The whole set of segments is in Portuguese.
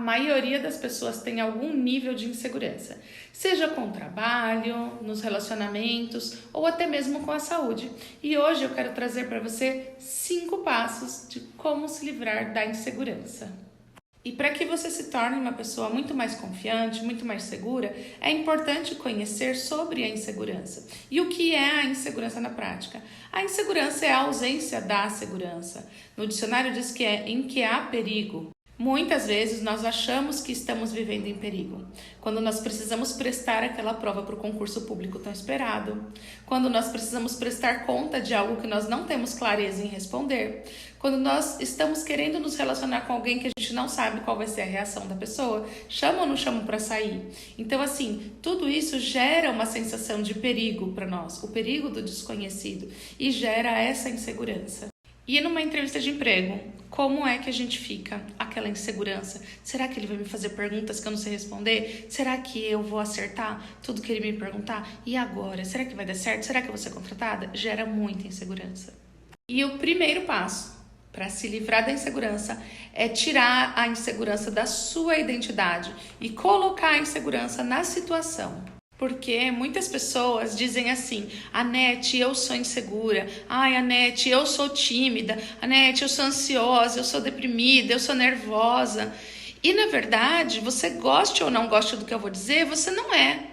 maioria das pessoas tem algum nível de insegurança, seja com o trabalho, nos relacionamentos ou até mesmo com a saúde. E hoje eu quero trazer para você 5 passos de como se livrar da insegurança. E para que você se torne uma pessoa muito mais confiante, muito mais segura, é importante conhecer sobre a insegurança. E o que é a insegurança na prática? A insegurança é a ausência da segurança. No dicionário diz que é em que há perigo. Muitas vezes nós achamos que estamos vivendo em perigo, quando nós precisamos prestar aquela prova para o concurso público tão esperado, quando nós precisamos prestar conta de algo que nós não temos clareza em responder, quando nós estamos querendo nos relacionar com alguém que a gente não sabe qual vai ser a reação da pessoa, chama ou não chama para sair. Então, assim, tudo isso gera uma sensação de perigo para nós, o perigo do desconhecido, e gera essa insegurança. E numa entrevista de emprego, como é que a gente fica? Aquela insegurança. Será que ele vai me fazer perguntas que eu não sei responder? Será que eu vou acertar tudo que ele me perguntar? E agora? Será que vai dar certo? Será que eu vou ser contratada? Gera muita insegurança. E o primeiro passo para se livrar da insegurança é tirar a insegurança da sua identidade e colocar a insegurança na situação. Porque muitas pessoas dizem assim: Anete, eu sou insegura. Ai, Anete, eu sou tímida. Anete, eu sou ansiosa, eu sou deprimida, eu sou nervosa. E na verdade, você goste ou não goste do que eu vou dizer, você não é.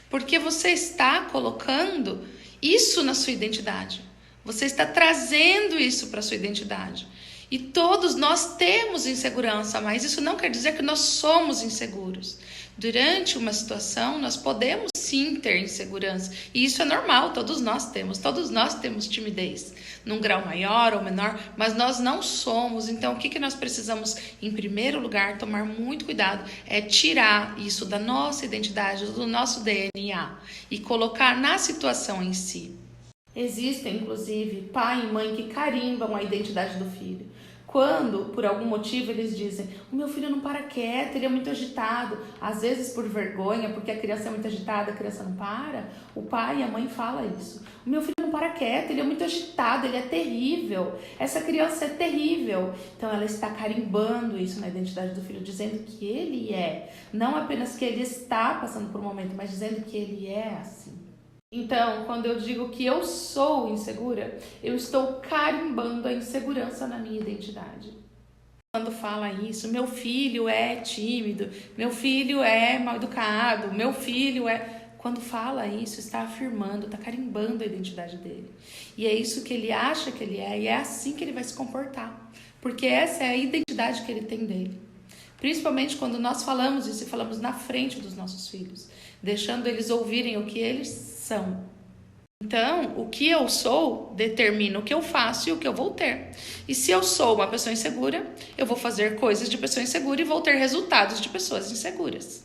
Porque você está colocando isso na sua identidade. Você está trazendo isso para a sua identidade. E todos nós temos insegurança, mas isso não quer dizer que nós somos inseguros. Durante uma situação, nós podemos sim ter insegurança. E isso é normal, todos nós temos timidez. Num grau maior ou menor, mas nós não somos. Então, o que nós precisamos, em primeiro lugar, tomar muito cuidado é tirar isso da nossa identidade, do nosso DNA e colocar na situação em si. Existem, inclusive, pai e mãe que carimbam a identidade do filho. Quando, por algum motivo, eles dizem: o meu filho não para quieto, ele é muito agitado. Às vezes por vergonha, porque a criança é muito agitada, a criança não para. O pai e a mãe falam isso. O meu filho não para quieto, ele é muito agitado, ele é terrível. Essa criança é terrível. Então ela está carimbando isso na identidade do filho, dizendo que ele é. Não apenas que ele está passando por um momento, mas dizendo que ele é assim. Então, quando eu digo que eu sou insegura, eu estou carimbando a insegurança na minha identidade. Quando fala isso, meu filho é tímido, meu filho é mal educado, meu filho é... Quando fala isso, está afirmando, está carimbando a identidade dele. E é isso que ele acha que ele é, e é assim que ele vai se comportar. Porque essa é a identidade que ele tem dele. Principalmente quando nós falamos isso e falamos na frente dos nossos filhos, deixando eles ouvirem o que eles são. Então, o que eu sou determina o que eu faço e o que eu vou ter. E se eu sou uma pessoa insegura, eu vou fazer coisas de pessoa insegura e vou ter resultados de pessoas inseguras.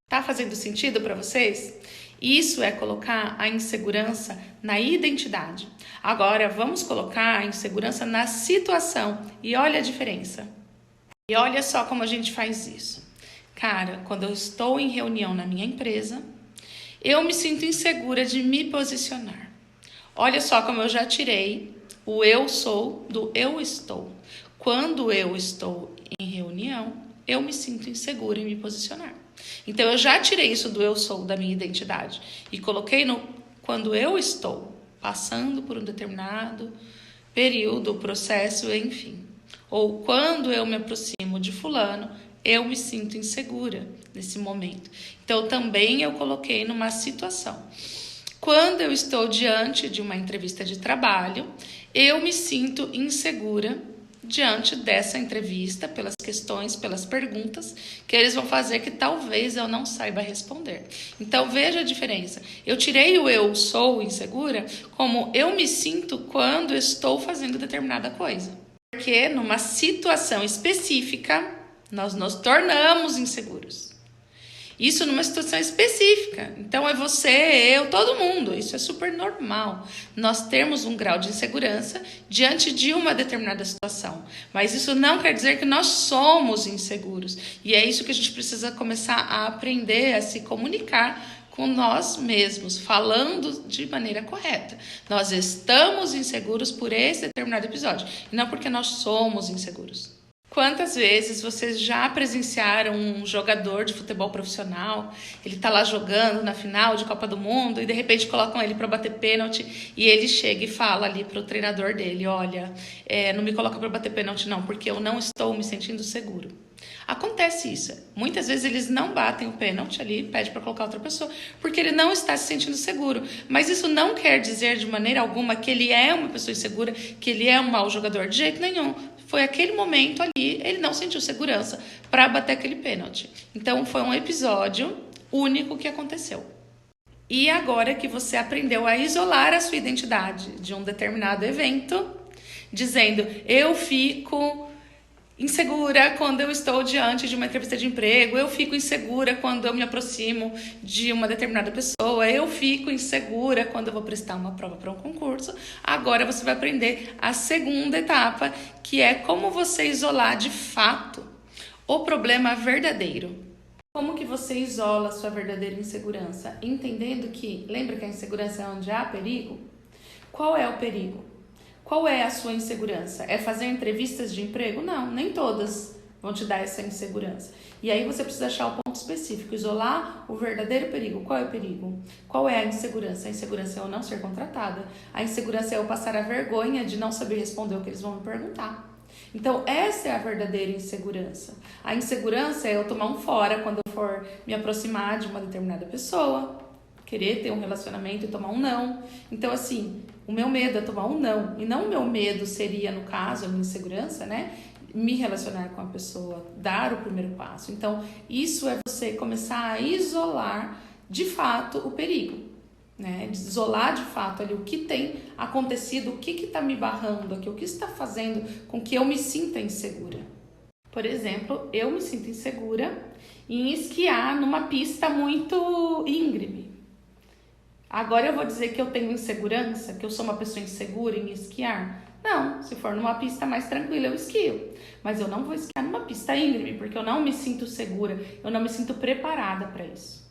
Tá fazendo sentido para vocês? Isso é colocar a insegurança na identidade. Agora, vamos colocar a insegurança na situação. E olha a diferença. E olha só como a gente faz isso. Cara, quando eu estou em reunião na minha empresa, eu me sinto insegura de me posicionar. Olha só como eu já tirei o eu sou do eu estou. Quando eu estou em reunião, eu me sinto insegura em me posicionar. Então eu já tirei isso do eu sou da minha identidade e coloquei no quando eu estou passando por um determinado período, processo, enfim. Ou quando eu me aproximo de fulano, eu me sinto insegura nesse momento. Então, também eu coloquei numa situação. Quando eu estou diante de uma entrevista de trabalho, eu me sinto insegura diante dessa entrevista, pelas questões, pelas perguntas que eles vão fazer que talvez eu não saiba responder. Então, veja a diferença. Eu tirei o eu sou insegura como eu me sinto quando estou fazendo determinada coisa. Porque numa situação específica, nós nos tornamos inseguros. Isso numa situação específica. Então é você, eu, todo mundo. Isso é super normal. Nós temos um grau de insegurança diante de uma determinada situação. Mas isso não quer dizer que nós somos inseguros. E é isso que a gente precisa começar a aprender a se comunicar com nós mesmos, falando de maneira correta. Nós estamos inseguros por esse determinado episódio, e não porque nós somos inseguros. Quantas vezes vocês já presenciaram um jogador de futebol profissional, ele tá lá jogando na final de Copa do Mundo e de repente colocam ele para bater pênalti e ele chega e fala ali pro treinador dele, olha, não me coloca para bater pênalti não, porque eu não estou me sentindo seguro. Acontece isso. Muitas vezes eles não batem o pênalti ali, pede para colocar outra pessoa, porque ele não está se sentindo seguro. Mas isso não quer dizer de maneira alguma que ele é uma pessoa insegura, que ele é um mau jogador, de jeito nenhum. Foi aquele momento ali, ele não sentiu segurança para bater aquele pênalti. Então foi um episódio único que aconteceu. E agora que você aprendeu a isolar a sua identidade de um determinado evento, dizendo, eu fico insegura quando eu estou diante de uma entrevista de emprego, eu fico insegura quando eu me aproximo de uma determinada pessoa, eu fico insegura quando eu vou prestar uma prova para um concurso. Agora você vai aprender a segunda etapa, que é como você isolar de fato o problema verdadeiro. Como que você isola a sua verdadeira insegurança? Entendendo que, lembra que a insegurança é onde há perigo? Qual é o perigo? Qual é a sua insegurança? É fazer entrevistas de emprego? Não, nem todas vão te dar essa insegurança. E aí você precisa achar o ponto específico, isolar o verdadeiro perigo. Qual é o perigo? Qual é a insegurança? A insegurança é eu não ser contratada. A insegurança é eu passar a vergonha de não saber responder o que eles vão me perguntar. Então, essa é a verdadeira insegurança. A insegurança é eu tomar um fora quando eu for me aproximar de uma determinada pessoa, querer ter um relacionamento e tomar um não. Então, assim, o meu medo é tomar um não. E não o meu medo seria, no caso, a minha insegurança, né? Me relacionar com a pessoa, dar o primeiro passo. Então, isso é você começar a isolar, de fato, o perigo. Né? Isolar, de fato, ali o que tem acontecido, o que está me barrando aqui, o que está fazendo com que eu me sinta insegura. Por exemplo, eu me sinto insegura em esquiar numa pista muito íngreme. Agora eu vou dizer que eu tenho insegurança, que eu sou uma pessoa insegura em esquiar? Não, se for numa pista mais tranquila eu esquio. Mas eu não vou esquiar numa pista íngreme, porque eu não me sinto segura, eu não me sinto preparada para isso.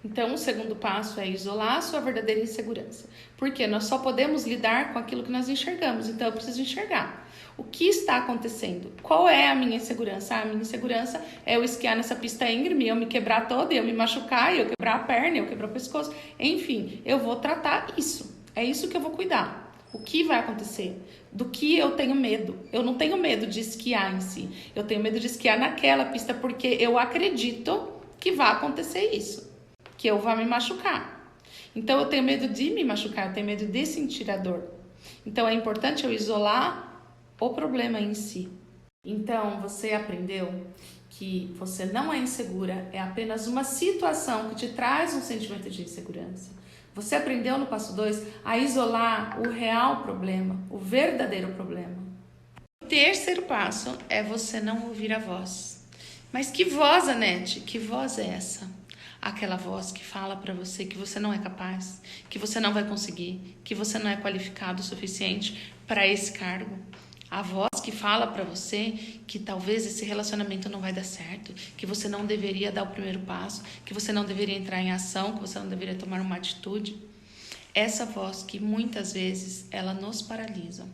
Então, o segundo passo é isolar a sua verdadeira insegurança. Porque nós só podemos lidar com aquilo que nós enxergamos. Então, eu preciso enxergar. O que está acontecendo? Qual é a minha insegurança? A minha insegurança é eu esquiar nessa pista íngreme, eu me quebrar toda, eu me machucar, eu quebrar a perna, eu quebrar o pescoço. Enfim, eu vou tratar isso. É isso que eu vou cuidar. O que vai acontecer? Do que eu tenho medo? Eu não tenho medo de esquiar em si. Eu tenho medo de esquiar naquela pista porque eu acredito que vai acontecer isso. Que eu vá me machucar. Então, eu tenho medo de me machucar, eu tenho medo de sentir a dor. Então, é importante eu isolar o problema em si. Então, você aprendeu que você não é insegura, é apenas uma situação que te traz um sentimento de insegurança. Você aprendeu no passo 2 a isolar o real problema, o verdadeiro problema. O terceiro passo é você não ouvir a voz. Mas que voz, Anete? Que voz é essa? Aquela voz que fala para você que você não é capaz, que você não vai conseguir, que você não é qualificado o suficiente para esse cargo. A voz que fala para você que talvez esse relacionamento não vai dar certo, que você não deveria dar o primeiro passo, que você não deveria entrar em ação, que você não deveria tomar uma atitude. Essa voz que muitas vezes ela nos paralisa.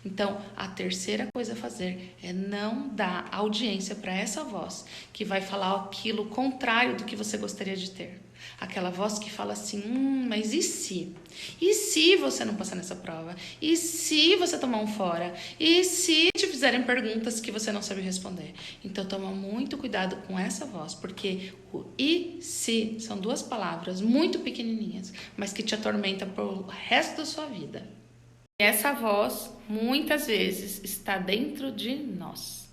Então, a terceira coisa a fazer é não dar audiência para essa voz que vai falar aquilo contrário do que você gostaria de ter. Aquela voz que fala assim, mas e se? E se você não passar nessa prova? E se você tomar um fora? E se te fizerem perguntas que você não sabe responder? Então, toma muito cuidado com essa voz, porque o e se são duas palavras muito pequenininhas, mas que te atormentam pro resto da sua vida. E essa voz, muitas vezes, está dentro de nós.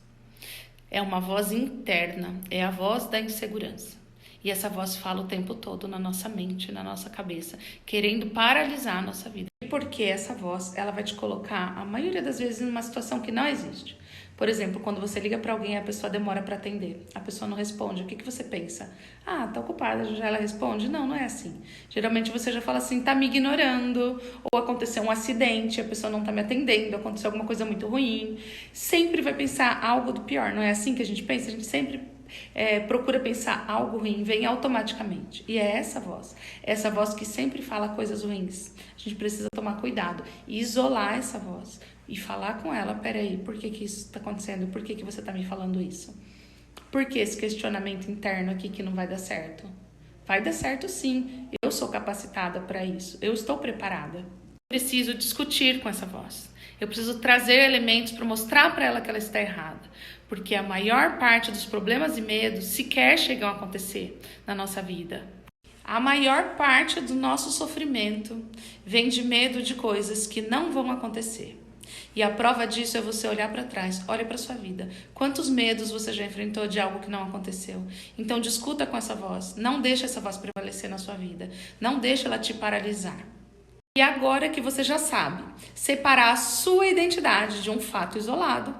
É uma voz interna, é a voz da insegurança. E essa voz fala o tempo todo na nossa mente, na nossa cabeça, querendo paralisar a nossa vida. E porque essa voz, ela vai te colocar, a maioria das vezes, numa situação que não existe. Por exemplo, quando você liga para alguém e a pessoa demora para atender, a pessoa não responde, o que você pensa? Ah, tá ocupada, já ela responde? Não, não é assim. Geralmente você já fala assim, tá me ignorando, ou aconteceu um acidente, a pessoa não tá me atendendo, aconteceu alguma coisa muito ruim. Sempre vai pensar algo do pior, não é assim que a gente pensa? A gente sempre procura pensar algo ruim, vem automaticamente. E é essa voz que sempre fala coisas ruins. A gente precisa tomar cuidado e isolar essa voz. e falar com ela, peraí, por que isso está acontecendo? Por que você está me falando isso? Por que esse questionamento interno aqui que não vai dar certo? Vai dar certo sim, eu sou capacitada para isso, eu estou preparada. Eu preciso discutir com essa voz, eu preciso trazer elementos para mostrar para ela que ela está errada, porque a maior parte dos problemas e medos sequer chegam a acontecer na nossa vida. A maior parte do nosso sofrimento vem de medo de coisas que não vão acontecer. E a prova disso é você olhar para trás, olha para sua vida. Quantos medos você já enfrentou de algo que não aconteceu? Então discuta com essa voz, não deixe essa voz prevalecer na sua vida, não deixe ela te paralisar. E agora que você já sabe separar a sua identidade de um fato isolado,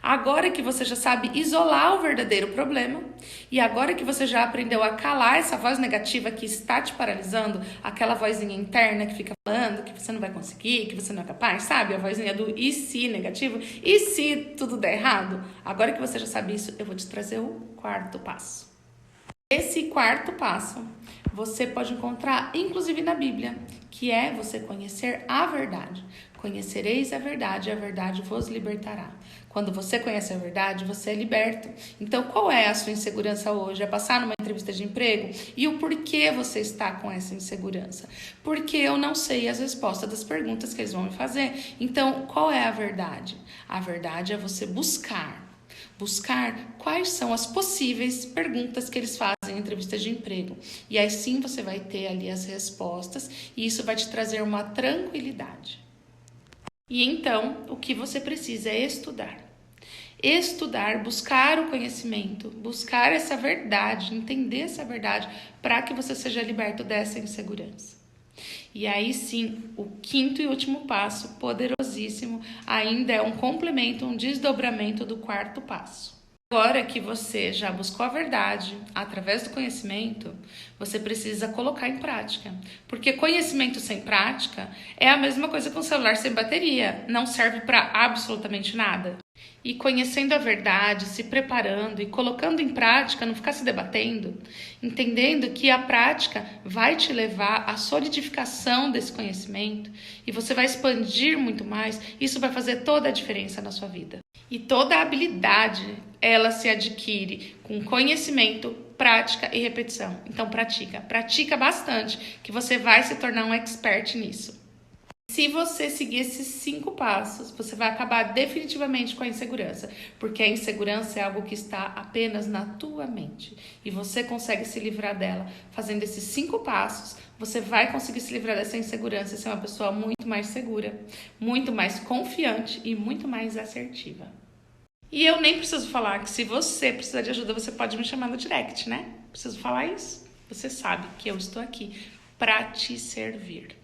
agora que você já sabe isolar o verdadeiro problema, e agora que você já aprendeu a calar essa voz negativa que está te paralisando, aquela vozinha interna que fica falando que você não vai conseguir, que você não é capaz, sabe? A vozinha do e se negativo, e se tudo der errado? Agora que você já sabe isso, eu vou te trazer o quarto passo. Esse quarto passo você pode encontrar inclusive na Bíblia, que é você conhecer a verdade. Conhecereis a verdade vos libertará. Quando você conhece a verdade, você é liberto. Então, qual é a sua insegurança hoje? É passar numa entrevista de emprego? E o porquê você está com essa insegurança? Porque eu não sei as respostas das perguntas que eles vão me fazer. Então, qual é a verdade? A verdade é você buscar quais são as possíveis perguntas que eles fazem em entrevistas de emprego. E aí sim você vai ter ali as respostas e isso vai te trazer uma tranquilidade. E então, o que você precisa é estudar. Estudar, buscar o conhecimento, buscar essa verdade, entender essa verdade, para que você seja liberto dessa insegurança. E aí sim, o quinto e último passo, poderosíssimo, ainda é um complemento, um desdobramento do quarto passo. Agora que você já buscou a verdade através do conhecimento, você precisa colocar em prática. Porque conhecimento sem prática é a mesma coisa que um celular sem bateria. Não serve para absolutamente nada. E conhecendo a verdade, se preparando e colocando em prática, não ficar se debatendo, entendendo que a prática vai te levar à solidificação desse conhecimento e você vai expandir muito mais, isso vai fazer toda a diferença na sua vida. E toda a habilidade, ela se adquire com conhecimento, prática e repetição. Então pratica bastante, que você vai se tornar um expert nisso. Se você seguir esses 5 passos, você vai acabar definitivamente com a insegurança, porque a insegurança é algo que está apenas na tua mente e você consegue se livrar dela. Fazendo esses 5 passos, você vai conseguir se livrar dessa insegurança e ser uma pessoa muito mais segura, muito mais confiante e muito mais assertiva. E eu nem preciso falar que se você precisar de ajuda, você pode me chamar no direct, né? Preciso falar isso? Você sabe que eu estou aqui para te servir.